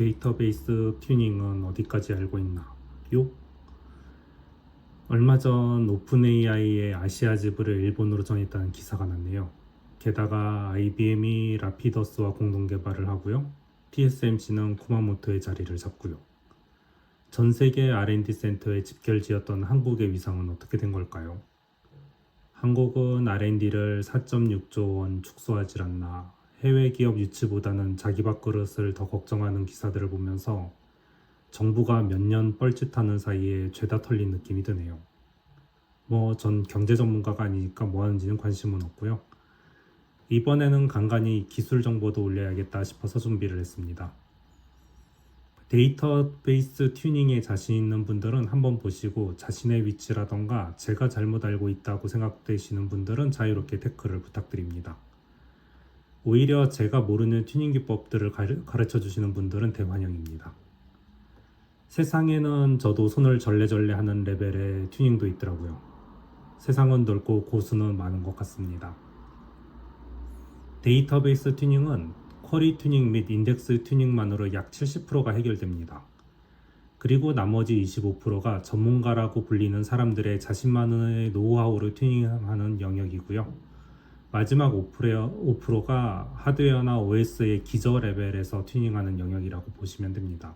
데이터베이스 튜닝은 어디까지 알고 있나? 요? 얼마 전 오픈AI의 아시아 지부를 일본으로 정했다는 기사가 났네요. 게다가 IBM이 라피더스와 공동 개발을 하고요. TSMC는 쿠마모토의 자리를 잡고요. 전 세계 R&D 센터에 집결지었던 한국의 위상은 어떻게 된 걸까요? 한국은 R&D를 4.6조 원 축소하지 않나, 해외 기업 유치보다는 자기 밥그릇을 더 걱정하는 기사들을 보면서 정부가 몇 년 뻘짓하는 사이에 죄다 털린 느낌이 드네요. 전 경제 전문가가 아니니까 뭐 하는지는 관심은 없고요. 이번에는 간간히 기술 정보도 올려야겠다 싶어서 준비를 했습니다. 데이터베이스 튜닝에 자신 있는 분들은 한번 보시고 자신의 위치라던가 제가 잘못 알고 있다고 생각되시는 분들은 자유롭게 태클을 부탁드립니다. 오히려 제가 모르는 튜닝 기법들을 가르쳐 주시는 분들은 대환영입니다. 세상에는 저도 손을 절레절레 하는 레벨의 튜닝도 있더라고요. 세상은 넓고 고수는 많은 것 같습니다. 데이터베이스 튜닝은 쿼리 튜닝 및 인덱스 튜닝만으로 약 70%가 해결됩니다. 그리고 나머지 25%가 전문가라고 불리는 사람들의 자신만의 노하우를 튜닝하는 영역이고요. 마지막 5%가 하드웨어나 OS의 기저 레벨에서 튜닝하는 영역이라고 보시면 됩니다.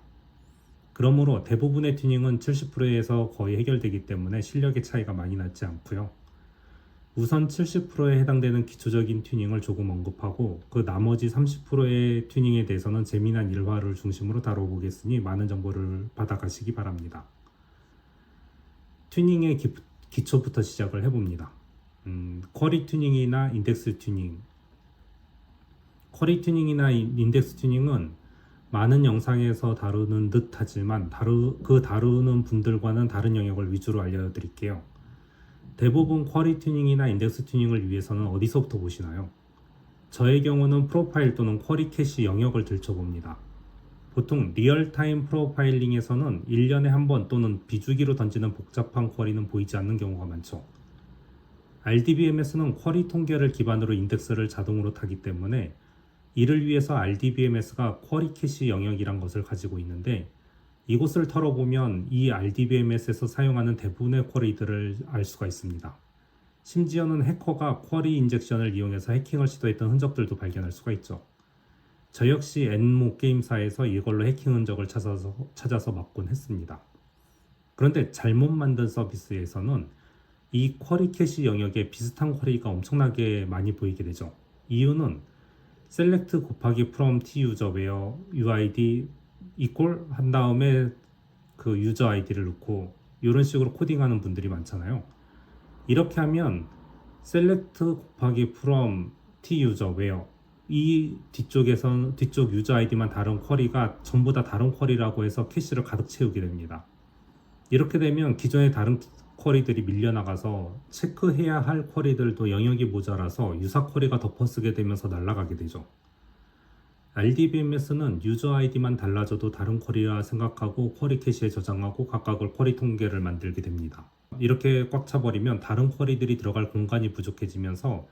그러므로 대부분의 튜닝은 70%에서 거의 해결되기 때문에 실력의 차이가 많이 나지 않고요. 우선 70%에 해당되는 기초적인 튜닝을 조금 언급하고 그 나머지 30%의 튜닝에 대해서는 재미난 일화를 중심으로 다뤄보겠으니 많은 정보를 받아가시기 바랍니다. 튜닝의 기초부터 시작을 해봅니다. 쿼리 튜닝이나 인덱스 튜닝. 쿼리 튜닝이나 인덱스 튜닝은 많은 영상에서 다루는 듯 하지만 다루는 분들과는 다른 영역을 위주로 알려드릴게요. 대부분 쿼리 튜닝이나 인덱스 튜닝을 위해서는 어디서부터 보시나요? 저의 경우는 프로파일 또는 쿼리 캐시 영역을 들춰봅니다. 보통 리얼타임 프로파일링에서는 1년에 한 번 또는 비주기로 던지는 복잡한 쿼리는 보이지 않는 경우가 많죠. RDBMS는 쿼리 통계를 기반으로 인덱스를 자동으로 타기 때문에 이를 위해서 RDBMS가 쿼리 캐시 영역이란 것을 가지고 있는데 이곳을 털어보면 이 RDBMS에서 사용하는 대부분의 쿼리들을 알 수가 있습니다. 심지어는 해커가 쿼리 인젝션을 이용해서 해킹을 시도했던 흔적들도 발견할 수가 있죠. 저 역시 엔모 게임사에서 이걸로 해킹 흔적을 찾아서 막곤 했습니다. 그런데 잘못 만든 서비스에서는 이 쿼리 캐시 영역에 비슷한 쿼리가 엄청나게 많이 보이게 되죠. 이유는 select 곱하기 from t user where uid equal 한 다음에 그 유저 아이디를 넣고 이런 식으로 코딩하는 분들이 많잖아요. 이렇게 하면 select 곱하기 from t user where 이 뒤쪽 유저 아이디만 다른 쿼리가 전부 다 다른 쿼리라고 해서 캐시를 가득 채우게 됩니다. 이렇게 되면 기존의 다른 쿼리들이 밀려나가서 체크해야 할 쿼리들도 영역이 모자라서 유사 쿼리가 덮어쓰게 되면서 날아가게 되죠. RDBMS는 유저 아이디만 달라져도 다른 쿼리라 생각하고 쿼리 캐시에 저장하고 각각을 쿼리 통계를 만들게 됩니다. 이렇게 꽉 차버리면 다른 쿼리들이 들어갈 공간이 부족해지면서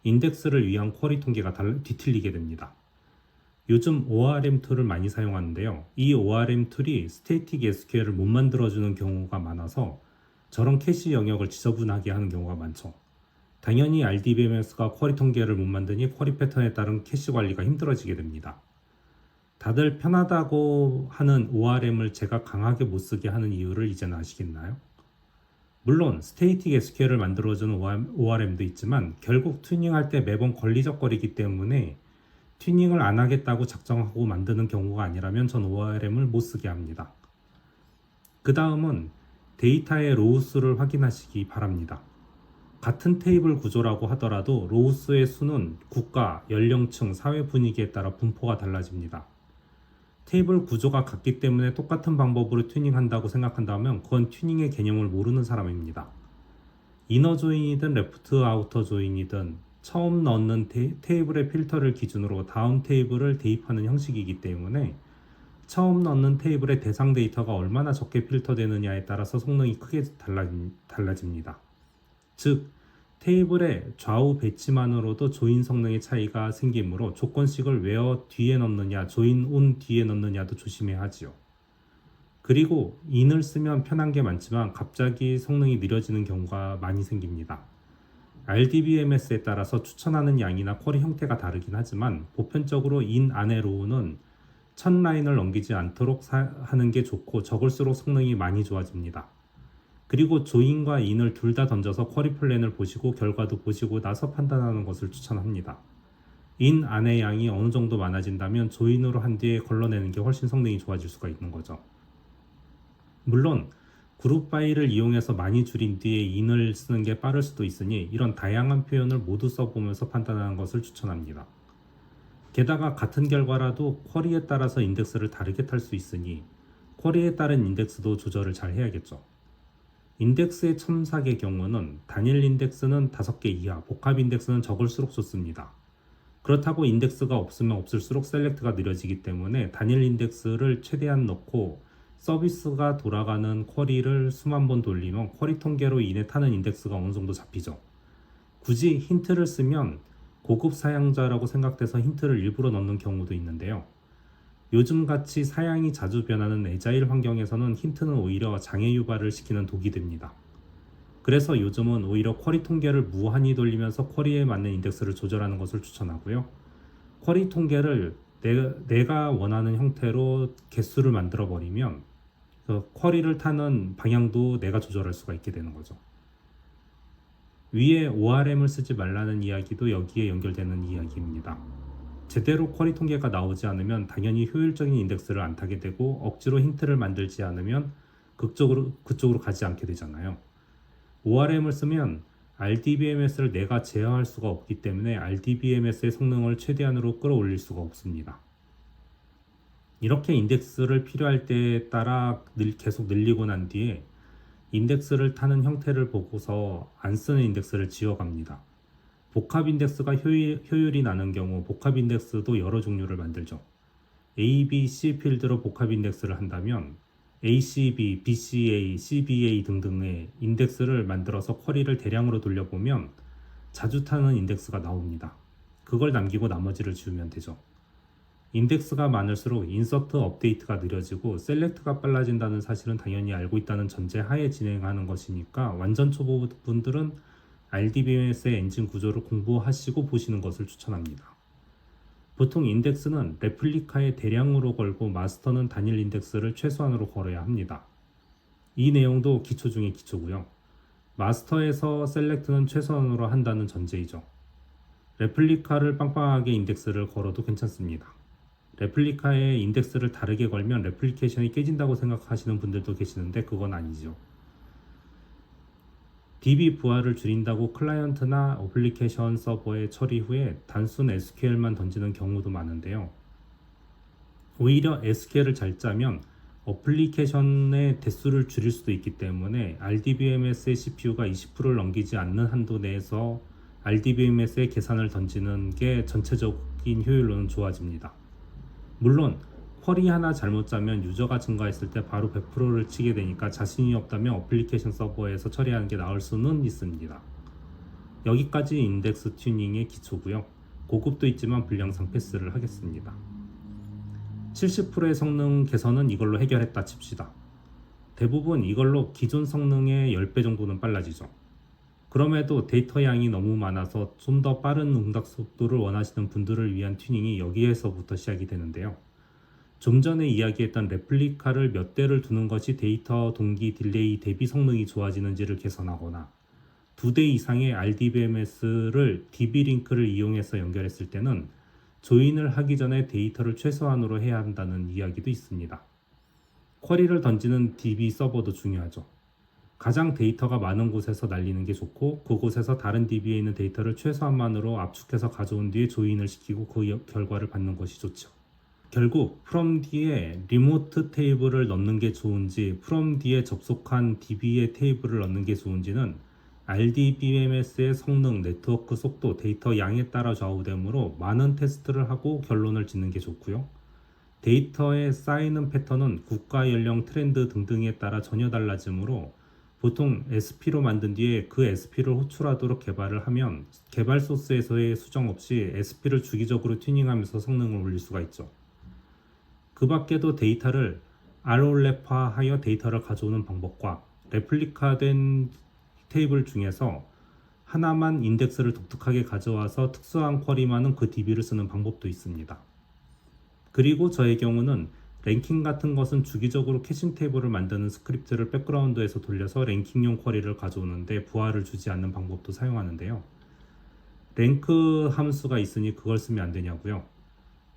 인덱스를 위한 쿼리 통계가 뒤틀리게 됩니다. 요즘 ORM 툴을 많이 사용하는데요. 이 ORM 툴이 스태틱 SQL을 못 만들어주는 경우가 많아서 저런 캐시 영역을 지저분하게 하는 경우가 많죠. 당연히 RDBMS가 쿼리 통계를 못 만드니 쿼리 패턴에 따른 캐시 관리가 힘들어지게 됩니다. 다들 편하다고 하는 ORM을 제가 강하게 못 쓰게 하는 이유를 이제는 아시겠나요? 물론 스태틱 SQL을 만들어주는 ORM도 있지만 결국 튜닝할 때 매번 걸리적거리기 때문에 튜닝을 안 하겠다고 작정하고 만드는 경우가 아니라면 전 ORM을 못 쓰게 합니다. 그 다음은 데이터의 로우수를 확인하시기 바랍니다. 같은 테이블 구조라고 하더라도 로우수의 수는 국가, 연령층, 사회 분위기에 따라 분포가 달라집니다. 테이블 구조가 같기 때문에 똑같은 방법으로 튜닝한다고 생각한다면 그건 튜닝의 개념을 모르는 사람입니다. 이너 조인이든 레프트 아우터 조인이든 처음 넣는 테이블의 필터를 기준으로 다음 테이블을 대입하는 형식이기 때문에 처음 넣는 테이블의 대상 데이터가 얼마나 적게 필터되느냐에 따라서 성능이 크게 달라집니다. 즉, 테이블의 좌우 배치만으로도 조인 성능의 차이가 생기므로 조건식을 where 뒤에 넣느냐, join on 뒤에 넣느냐도 조심해야 하지요. 그리고 in을 쓰면 편한 게 많지만 갑자기 성능이 느려지는 경우가 많이 생깁니다. RDBMS에 따라서 추천하는 양이나 쿼리 형태가 다르긴 하지만 보편적으로 in 안의 row는 1000라인을 넘기지 않도록 하는 게 좋고 적을수록 성능이 많이 좋아집니다. 그리고 조인과 인을 둘 다 던져서 쿼리 플랜을 보시고 결과도 보시고 나서 판단하는 것을 추천합니다. 인 안의 양이 어느 정도 많아진다면 조인으로 한 뒤에 걸러내는 게 훨씬 성능이 좋아질 수가 있는 거죠. 물론 그룹 파일을 이용해서 많이 줄인 뒤에 인을 쓰는 게 빠를 수도 있으니 이런 다양한 표현을 모두 써보면서 판단하는 것을 추천합니다. 게다가 같은 결과라도 쿼리에 따라서 인덱스를 다르게 탈 수 있으니 쿼리에 따른 인덱스도 조절을 잘 해야겠죠. 인덱스의 첨삭의 경우는 단일 인덱스는 5개 이하, 복합 인덱스는 적을수록 좋습니다. 그렇다고 인덱스가 없으면 없을수록 셀렉트가 느려지기 때문에 단일 인덱스를 최대한 넣고 서비스가 돌아가는 쿼리를 수만 번 돌리면 쿼리 통계로 인해 타는 인덱스가 어느 정도 잡히죠. 굳이 힌트를 쓰면 고급 사양자라고 생각돼서 힌트를 일부러 넣는 경우도 있는데요. 요즘같이 사양이 자주 변하는 애자일 환경에서는 힌트는 오히려 장애 유발을 시키는 독이 됩니다. 그래서 요즘은 오히려 쿼리 통계를 무한히 돌리면서 쿼리에 맞는 인덱스를 조절하는 것을 추천하고요. 쿼리 통계를 내가 원하는 형태로 개수를 만들어 버리면 그 쿼리를 타는 방향도 내가 조절할 수가 있게 되는 거죠. 위에 ORM을 쓰지 말라는 이야기도 여기에 연결되는 이야기입니다. 제대로 쿼리 통계가 나오지 않으면 당연히 효율적인 인덱스를 안 타게 되고 억지로 힌트를 만들지 않으면 그쪽으로 가지 않게 되잖아요. ORM을 쓰면 RDBMS를 내가 제어할 수가 없기 때문에 RDBMS의 성능을 최대한으로 끌어올릴 수가 없습니다. 이렇게 인덱스를 필요할 때에 따라 계속 늘리고 난 뒤에 인덱스를 타는 형태를 보고서 안 쓰는 인덱스를 지워갑니다. 복합 인덱스가 효율이 나는 경우 복합 인덱스도 여러 종류를 만들죠. A, B, C 필드로 복합 인덱스를 한다면 ACB, BCA, CBA 등등의 인덱스를 만들어서 쿼리를 대량으로 돌려보면 자주 타는 인덱스가 나옵니다. 그걸 남기고 나머지를 지우면 되죠. 인덱스가 많을수록 인서트 업데이트가 느려지고 셀렉트가 빨라진다는 사실은 당연히 알고 있다는 전제 하에 진행하는 것이니까 완전 초보 분들은 RDBMS의 엔진 구조를 공부하시고 보시는 것을 추천합니다. 보통 인덱스는 레플리카에 대량으로 걸고 마스터는 단일 인덱스를 최소한으로 걸어야 합니다. 이 내용도 기초 중에 기초고요. 마스터에서 셀렉트는 최소한으로 한다는 전제이죠. 레플리카를 빵빵하게 인덱스를 걸어도 괜찮습니다. 레플리카에 인덱스를 다르게 걸면 레플리케이션이 깨진다고 생각하시는 분들도 계시는데 그건 아니죠. DB 부하를 줄인다고 클라이언트나 어플리케이션 서버의 처리 후에 단순 SQL만 던지는 경우도 많은데요. 오히려 SQL을 잘 짜면 어플리케이션의 대수를 줄일 수도 있기 때문에 RDBMS의 CPU가 20%를 넘기지 않는 한도 내에서 RDBMS의 계산을 던지는 게 전체적인 효율로는 좋아집니다. 물론 쿼리 하나 잘못 짜면 유저가 증가했을 때 바로 100%를 치게 되니까 자신이 없다면 어플리케이션 서버에서 처리하는 게 나을 수는 있습니다. 여기까지 인덱스 튜닝의 기초고요. 고급도 있지만 분량상 패스를 하겠습니다. 70%의 성능 개선은 이걸로 해결했다 칩시다. 대부분 이걸로 기존 성능의 10배 정도는 빨라지죠. 그럼에도 데이터 양이 너무 많아서 좀 더 빠른 응답 속도를 원하시는 분들을 위한 튜닝이 여기에서부터 시작이 되는데요. 좀 전에 이야기했던 레플리카를 몇 대를 두는 것이 데이터 동기 딜레이 대비 성능이 좋아지는지를 개선하거나 2대 이상의 RDBMS를 DB-링크를 이용해서 연결했을 때는 조인을 하기 전에 데이터를 최소한으로 해야 한다는 이야기도 있습니다. 쿼리를 던지는 DB 서버도 중요하죠. 가장 데이터가 많은 곳에서 날리는 게 좋고 그곳에서 다른 DB에 있는 데이터를 최소한만으로 압축해서 가져온 뒤에 조인을 시키고 그 결과를 받는 것이 좋죠. 결국 fromd에 리모트 테이블을 넣는 게 좋은지 fromd에 접속한 DB의 테이블을 넣는 게 좋은지는 RDBMS의 성능, 네트워크 속도, 데이터 양에 따라 좌우되므로 많은 테스트를 하고 결론을 짓는 게 좋고요. 데이터에 쌓이는 패턴은 국가, 연령, 트렌드 등등에 따라 전혀 달라지므로 보통 SP로 만든 뒤에 그 SP를 호출하도록 개발을 하면 개발 소스에서의 수정 없이 SP를 주기적으로 튜닝하면서 성능을 올릴 수가 있죠. 그 밖에도 데이터를 ROL랩화하여 데이터를 가져오는 방법과 레플리카된 테이블 중에서 하나만 인덱스를 독특하게 가져와서 특수한 쿼리만은 그 DB를 쓰는 방법도 있습니다. 그리고 저의 경우는 랭킹 같은 것은 주기적으로 캐싱 테이블을 만드는 스크립트를 백그라운드에서 돌려서 랭킹용 쿼리를 가져오는데 부하를 주지 않는 방법도 사용하는데요. 랭크 함수가 있으니 그걸 쓰면 안 되냐고요?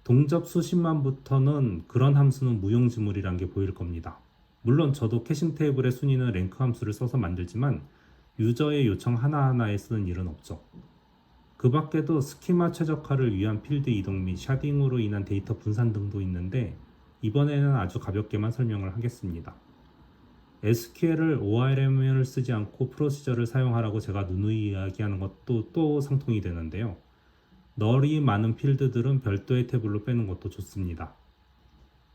동접 수십만부터는 그런 함수는 무용지물이란 게 보일 겁니다. 물론 저도 캐싱 테이블의 순위는 랭크 함수를 써서 만들지만 유저의 요청 하나하나에 쓰는 일은 없죠. 그 밖에도 스키마 최적화를 위한 필드 이동 및 샤딩으로 인한 데이터 분산 등도 있는데 이번에는 아주 가볍게만 설명을 하겠습니다. SQL을 ORM을 쓰지 않고 프로시저를 사용하라고 제가 누누이 이야기하는 것도 또 상통이 되는데요. 널이 많은 필드들은 별도의 태블로 빼는 것도 좋습니다.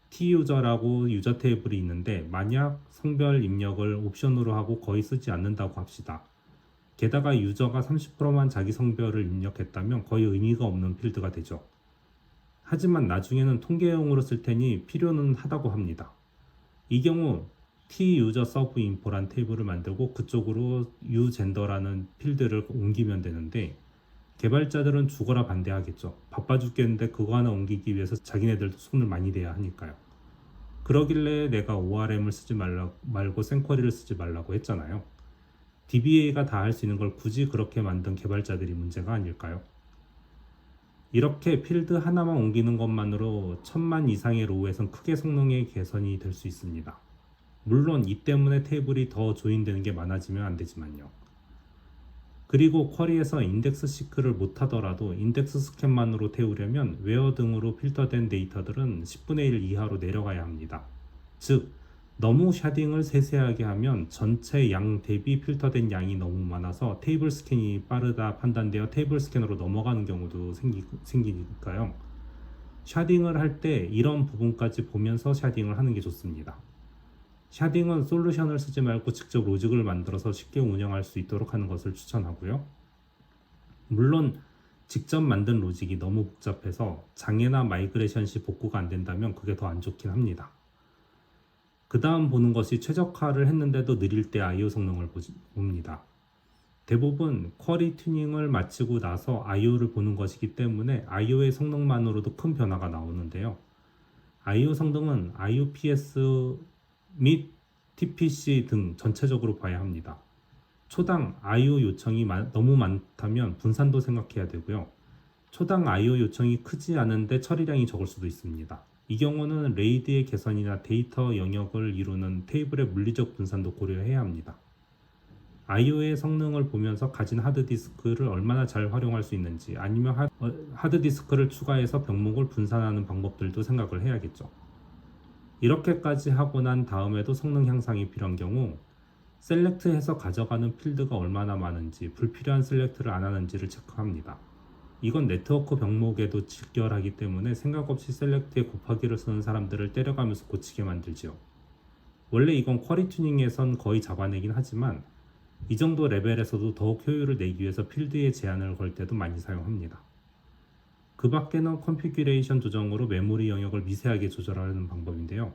T유저라고 유저 테이블이 있는데 만약 성별 입력을 옵션으로 하고 거의 쓰지 않는다고 합시다. 게다가 유저가 30%만 자기 성별을 입력했다면 거의 의미가 없는 필드가 되죠. 하지만 나중에는 통계용으로 쓸 테니 필요는 하다고 합니다. 이 경우 T유저 서브 인포란 테이블을 만들고 그쪽으로 유젠더라는 필드를 옮기면 되는데 개발자들은 죽어라 반대하겠죠. 바빠 죽겠는데 그거 하나 옮기기 위해서 자기네들도 손을 많이 대야 하니까요. 그러길래 내가 ORM을 쓰지 말고 생쿼리를 쓰지 말라고 했잖아요. DBA가 다 할 수 있는 걸 굳이 그렇게 만든 개발자들이 문제가 아닐까요? 이렇게 필드 하나만 옮기는 것만으로 1000만 이상의 로우에선 크게 성능의 개선이 될 수 있습니다. 물론 이 때문에 테이블이 더 조인되는 게 많아지면 안 되지만요. 그리고 쿼리에서 인덱스 시크를 못하더라도 인덱스 스캔만으로 태우려면 웨어 등으로 필터된 데이터들은 10분의 1 이하로 내려가야 합니다. 즉 너무 샤딩을 세세하게 하면 전체 양 대비 필터된 양이 너무 많아서 테이블 스캔이 빠르다 판단되어 테이블 스캐너로 넘어가는 경우도 생기니까요. 샤딩을 할 때 이런 부분까지 보면서 샤딩을 하는 게 좋습니다. 샤딩은 솔루션을 쓰지 말고 직접 로직을 만들어서 쉽게 운영할 수 있도록 하는 것을 추천하고요. 물론 직접 만든 로직이 너무 복잡해서 장애나 마이그레이션 시 복구가 안 된다면 그게 더 안 좋긴 합니다. 그 다음 보는 것이 최적화를 했는데도 느릴 때 I/O 성능을 봅니다. 대부분 쿼리 튜닝을 마치고 나서 I/O를 보는 것이기 때문에 I/O의 성능만으로도 큰 변화가 나오는데요. I/O 성능은 IOPS 및 TPC 등 전체적으로 봐야 합니다. 초당 I/O 요청이 너무 많다면 분산도 생각해야 되고요. 초당 I/O 요청이 크지 않은데 처리량이 적을 수도 있습니다. 이 경우는 레이드의 개선이나 데이터 영역을 이루는 테이블의 물리적 분산도 고려해야 합니다. I/O의 성능을 보면서 가진 하드디스크를 얼마나 잘 활용할 수 있는지 아니면 하드디스크를 추가해서 병목을 분산하는 방법들도 생각을 해야겠죠. 이렇게까지 하고 난 다음에도 성능 향상이 필요한 경우 셀렉트해서 가져가는 필드가 얼마나 많은지 불필요한 셀렉트를 안 하는지를 체크합니다. 이건 네트워크 병목에도 직결하기 때문에 생각 없이 셀렉트에 곱하기를 쓰는 사람들을 때려가면서 고치게 만들지요. 원래 이건 쿼리 튜닝에선 거의 잡아내긴 하지만 이 정도 레벨에서도 더욱 효율을 내기 위해서 필드에 제한을 걸 때도 많이 사용합니다. 그 밖에는 컨피규레이션 조정으로 메모리 영역을 미세하게 조절하는 방법인데요.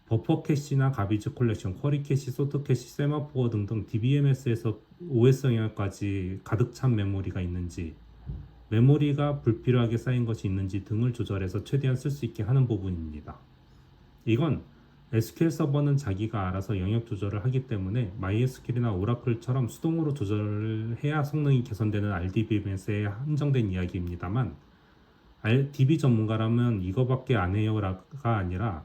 버퍼 캐시나 가비지 콜렉션, 쿼리 캐시, 소트 캐시, 세마포어 등등 DBMS에서 OS 영역까지 가득 찬 메모리가 있는지 메모리가 불필요하게 쌓인 것이 있는지 등을 조절해서 최대한 쓸 수 있게 하는 부분입니다. 이건 SQL 서버는 자기가 알아서 영역 조절을 하기 때문에 MySQL이나 오라클처럼 수동으로 조절을 해야 성능이 개선되는 RDBMS에 한정된 이야기입니다만 DB 전문가라면 이거밖에 안 해요가 아니라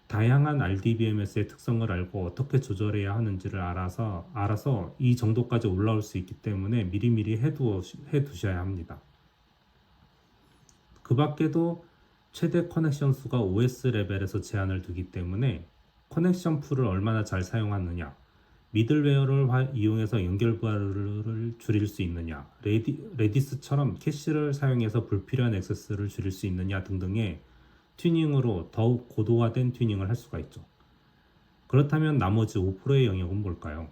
다양한 RDBMS의 특성을 알고 어떻게 조절해야 하는지를 알아서 이 정도까지 올라올 수 있기 때문에 미리미리 해두셔야 합니다. 그 밖에도 최대 커넥션 수가 OS 레벨에서 제한을 두기 때문에 커넥션 풀을 얼마나 잘 사용하느냐, 미들웨어를 이용해서 연결 부하를 줄일 수 있느냐, 레디스처럼 캐시를 사용해서 불필요한 액세스를 줄일 수 있느냐 등등의 튜닝으로 더욱 고도화된 튜닝을 할 수가 있죠. 그렇다면 나머지 5%의 영역은 뭘까요?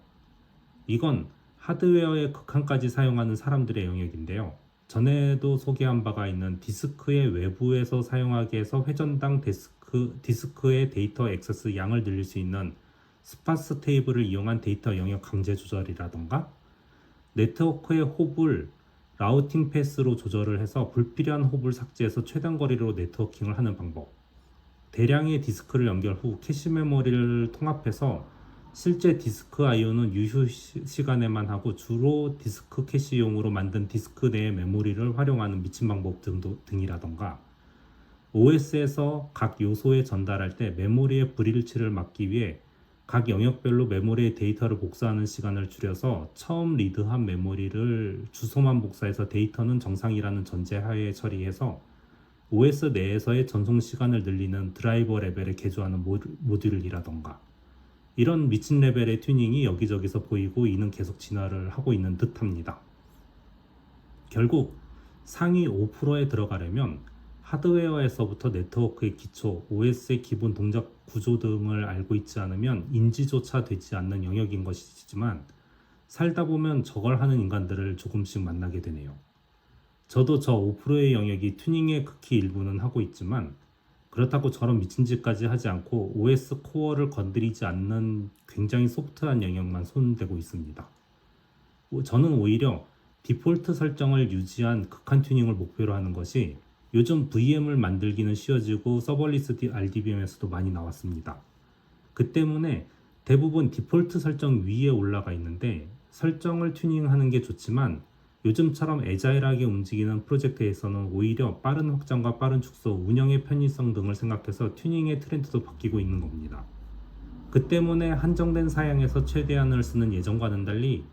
이건 하드웨어의 극한까지 사용하는 사람들의 영역인데요. 전에도 소개한 바가 있는 디스크의 외부에서 사용하기 위해서 회전당 디스크의 데이터 액세스 양을 늘릴 수 있는 스파스 테이블을 이용한 데이터 영역 강제 조절이라던가, 네트워크의 홉을 라우팅 패스로 조절을 해서 불필요한 홉을 삭제해서 최단 거리로 네트워킹을 하는 방법, 대량의 디스크를 연결 후 캐시 메모리를 통합해서 실제 디스크 IO는 유효 시간에만 하고 주로 디스크 캐시용으로 만든 디스크 내의 메모리를 활용하는 미친 방법 등이라던가, OS에서 각 요소에 전달할 때 메모리의 불일치를 막기 위해 각 영역별로 메모리의 데이터를 복사하는 시간을 줄여서 처음 리드한 메모리를 주소만 복사해서 데이터는 정상이라는 전제하에 처리해서 OS 내에서의 전송 시간을 늘리는 드라이버 레벨에 개조하는 모듈이라던가, 이런 미친 레벨의 튜닝이 여기저기서 보이고 이는 계속 진화를 하고 있는 듯합니다. 결국 상위 5%에 들어가려면 하드웨어에서부터 네트워크의 기초, OS의 기본 동작 구조 등을 알고 있지 않으면 인지조차 되지 않는 영역인 것이지만, 살다 보면 저걸 하는 인간들을 조금씩 만나게 되네요. 저도 저 5%의 영역이 튜닝의 극히 일부는 하고 있지만, 그렇다고 저런 미친 짓까지 하지 않고 OS 코어를 건드리지 않는 굉장히 소프트한 영역만 손대고 있습니다. 저는 오히려 디폴트 설정을 유지한 극한 튜닝을 목표로 하는 것이 요즘 VM을 만들기는 쉬워지고 서버리스 RDBM에서도 많이 나왔습니다. 그 때문에 대부분 디폴트 설정 위에 올라가 있는데, 설정을 튜닝하는 게 좋지만 요즘처럼 애자일하게 움직이는 프로젝트에서는 오히려 빠른 확장과 빠른 축소, 운영의 편의성 등을 생각해서 튜닝의 트렌드도 바뀌고 있는 겁니다. 그 때문에 한정된 사양에서 최대한을 쓰는 예전과는 달리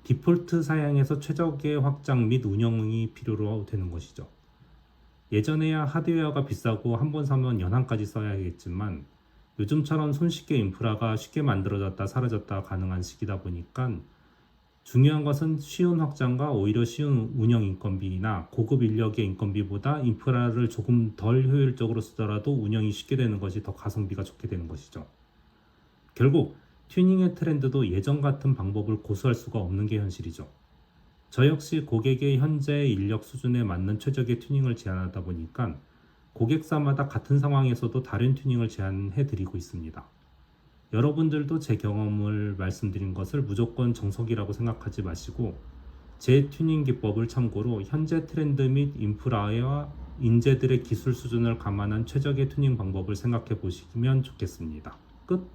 디폴트 사양에서 최적의 확장 및 운영이 필요로 되는 것이죠. 예전에야 하드웨어가 비싸고 한 번 사면 연한까지 써야겠지만, 요즘처럼 손쉽게 인프라가 쉽게 만들어졌다 사라졌다 가능한 시기다 보니까 중요한 것은 쉬운 확장과 오히려 쉬운 운영 인건비나 고급 인력의 인건비보다 인프라를 조금 덜 효율적으로 쓰더라도 운영이 쉽게 되는 것이 더 가성비가 좋게 되는 것이죠. 결국 튜닝의 트렌드도 예전 같은 방법을 고수할 수가 없는 게 현실이죠. 저 역시 고객의 현재 인력 수준에 맞는 최적의 튜닝을 제안하다 보니까 고객사마다 같은 상황에서도 다른 튜닝을 제안해 드리고 있습니다. 여러분들도 제 경험을 말씀드린 것을 무조건 정석이라고 생각하지 마시고, 제 튜닝 기법을 참고로 현재 트렌드 및 인프라와 인재들의 기술 수준을 감안한 최적의 튜닝 방법을 생각해 보시면 좋겠습니다. 끝.